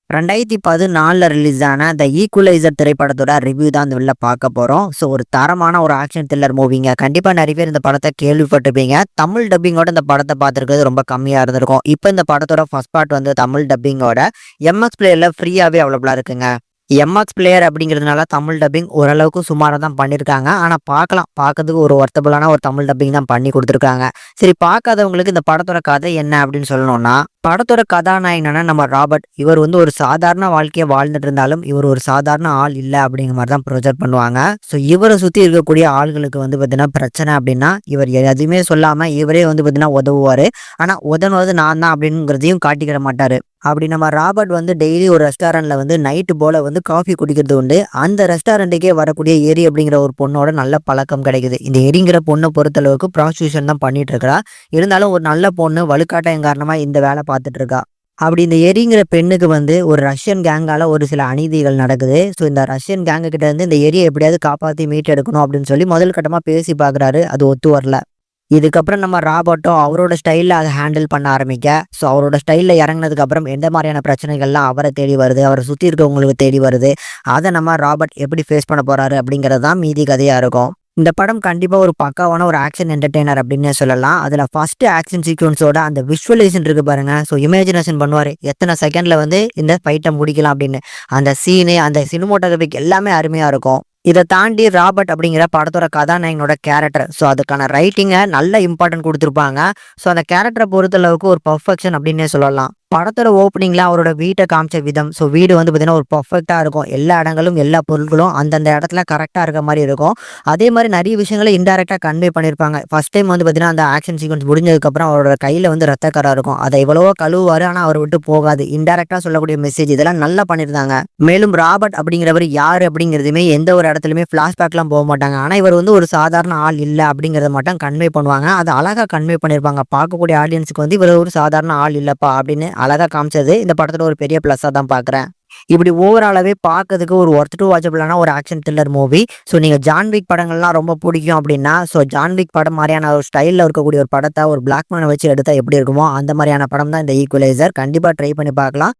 2014 release ஆன த equaliser திரைப்படத்தோட review தான் இந்த வெளில பார்க்க போறோம். ஸோ ஒரு தரமான ஒரு ஆக்ஷன் த்ரில்லர் மூவிங்க. கண்டிப்பா நிறைய பேர் இந்த படத்த கேள்விப்பட்டிருப்பீங்க. தமிழ் டப்பிங்கோட இந்த படத்த பார்த்துருக்கிறது ரொம்ப கம்மியா இருந்திருக்கும். இப்ப இந்த படத்தோட ஃபர்ஸ்ட் பார்ட் வந்து தமிழ் டப்பிங்கோட எம்எக்ஸ் பிளேயர்ல ஃப்ரீயாவே அவைலபிளா இருக்குங்க. எம்எக்ஸ் பிளேயர் அப்படிங்கிறதுனால தமிழ் டப்பிங் ஓரளவுக்கு சுமாரா தான் பண்ணியிருக்காங்க. ஆனா பார்க்கலாம். பார்க்கறதுக்கு ஒரு வொர்த்தபிளான ஒரு தமிழ் டப்பிங் தான் பண்ணி குடுத்துருக்காங்க. சரி, பார்க்காதவங்களுக்கு இந்த படத்தோட கதை என்ன அப்படின்னு சொல்லணும்னா, படத்தோட கதாநாயகனான நம்ம ராபர்ட். இவர் வந்து ஒரு சாதாரண வாழ்க்கைய வாழ்ந்துட்டு இருந்தாலும், இவர் ஒரு சாதாரண ஆள் இல்ல அப்படிங்கிற மாரி தான் ப்ரொஜெக்ட் பண்ணுவாங்க. ஸோ இவர சுத்தி இருக்கக்கூடிய ஆள்களுக்கு வந்து பார்த்தீங்கன்னா பிரச்சனை அப்படின்னா, இவர் எதுவுமே சொல்லாம இவரே வந்து பார்த்தீங்கன்னா உதவுவாரு. ஆனா உதவுனது நான் தான் அப்படிங்கிறதையும் காட்டிக்கிட மாட்டாரு. அப்படி நம்ம ராபர்ட் வந்து டெய்லி ஒரு ரெஸ்டாரண்ட்ல வந்து நைட்டு போல வந்து காஃபி குடிக்கிறது உண்டு. அந்த ரெஸ்டாரண்ட்டுக்கே வரக்கூடிய எரி அப்படிங்கிற ஒரு பொண்ணோட நல்ல பழக்கம் கிடைக்குது. இந்த எரிங்கிற பொண்ணை பொறுத்தளவுக்கு ப்ராஸ்டியூஷன் தான் பண்ணிட்டு இருக்கா. இருந்தாலும் ஒரு நல்ல பொண்ணு வலுக்காட்டாயம் காரணமா இந்த வேலை பார்த்துட்டு இருக்கா. அப்படி இந்த எரிங்கிற பெண்ணுக்கு வந்து ஒரு ரஷ்யன் கேங்கால ஒரு சில அநீதிகள் நடக்குது. ஸோ இந்த ரஷ்யன் கேங்கு கிட்ட இருந்து இந்த எரியை எப்படியாவது காப்பாற்றி மீட்டெடுக்கணும் அப்படின்னு சொல்லி முதல் கட்டமா பேசி பார்க்குறாரு. அது ஒத்து வரல. இதுக்கப்புறம் நம்ம ராபர்ட்டோ அவரோட ஸ்டைல்ல அதை ஹேண்டில் பண்ண ஆரம்பிக்க. ஸோ அவரோட ஸ்டைல்ல இறங்குனதுக்கு அப்புறம் எந்த மாதிரியான பிரச்சனைகள்லாம் அவரை தேடி வருது, அவரை சுற்றி இருக்கவங்களுக்கு தேடி வருது, அதை நம்ம ராபர்ட் எப்படி ஃபேஸ் பண்ண போறாரு அப்படிங்கிறது தான் மீதி கதையா இருக்கும். இந்த படம் கண்டிப்பா ஒரு பக்காவான ஒரு ஆக்ஷன் என்டர்டெய்னர் அப்படின்னே சொல்லலாம். அதுல ஃபர்ஸ்ட் ஆக்ஷன் சீக்வன்ஸோட அந்த விஷுவலைசேஷன் இருக்கு பாருங்க. ஸோ இமேஜினேஷன் பண்ணுவாரு எத்தனை செகண்ட்ல வந்து இந்த ஃபைட்டை முடிக்கலாம் அப்படின்னு. அந்த சீனு, அந்த சினிமோட்டோகிராஃபிக் எல்லாமே அருமையா இருக்கும். இதை தாண்டி ராபர்ட் அப்படிங்கிற படத்தோட கதாநாயகனோட கேரக்டர், ஸோ அதுக்கான ரைட்டிங்கை நல்ல இம்பார்ட்டன்ட் கொடுத்துருப்பாங்க. ஸோ அந்த கேரக்டரை பொறுத்தளவுக்கு ஒரு பர்ஃபெக்ஷன் அப்படின்னே சொல்லலாம். படத்தோட ஓப்பனிங்ல அவரோட வீட்டை காமிச்ச விதம், ஸோ வீடு வந்து பார்த்தீங்கன்னா ஒரு பர்ஃபெக்டா இருக்கும். எல்லா இடங்களும் எல்லா பொருட்களும் அந்தந்த இடத்துல கரெக்டா இருக்க மாதிரி இருக்கும். அதே மாதிரி நிறைய விஷயங்களை இன்டெரக்டா கன்வே பண்ணியிருப்பாங்க. ஃபர்ஸ்ட் டைம் வந்து பார்த்தீங்கன்னா அந்த ஆக்ஷன் சீக்வன்ஸ் முடிஞ்சதுக்கப்புறம் அவரோட கையில வந்து ரத்தக்கரா இருக்கும். அதை எவ்வளவோ கழுவுவாரு, ஆனால் அவர் விட்டு போகாது. இன்டெரக்டா சொல்லக்கூடிய மெசேஜ் இதெல்லாம் நல்லா பண்ணியிருந்தாங்க. மேலும் ராபர்ட் அப்படிங்கிறவர் யாரு அப்படிங்கிறதுமே எந்த ஒரு இடத்துலையுமே ஃபிளாஷ்பேக்லாம் போக மாட்டாங்க. ஆனால் இவர் வந்து ஒரு சாதாரண ஆள் இல்லை அப்படிங்கிறத மட்டும் கன்வே பண்ணுவாங்க. அதை அழகா கன்வே பண்ணியிருப்பாங்க. பார்க்கக்கூடிய ஆடியன்ஸுக்கு வந்து இவர் ஒரு சாதாரண ஆள் இல்லப்பா அப்படின்னு அழகா காமிச்சது இந்த படத்துல ஒரு பெரிய பிளஸ்ஸா தான் பாக்குறேன். இப்படி ஓவராலாவே பார்க்கறதுக்கு ஒரு ஒர்த் டு வாட்சபிளான ஒரு ஆக்ஷன் த்ரில்லர் மூவி. ஸோ நீங்க ஜான்விக் படங்கள்லாம் ரொம்ப பிடிக்கும் அப்படின்னா, ஸோ ஜான்விக் படம் மாதிரியான ஒரு ஸ்டைலில் இருக்கக்கூடிய ஒரு படத்தை ஒரு பிளாக் மேனை வச்சு எடுத்தா எப்படி இருக்குமோ அந்த மாதிரியான படம் தான் இந்த ஈக்குவலைசர். கண்டிப்பா ட்ரை பண்ணி பார்க்கலாம்.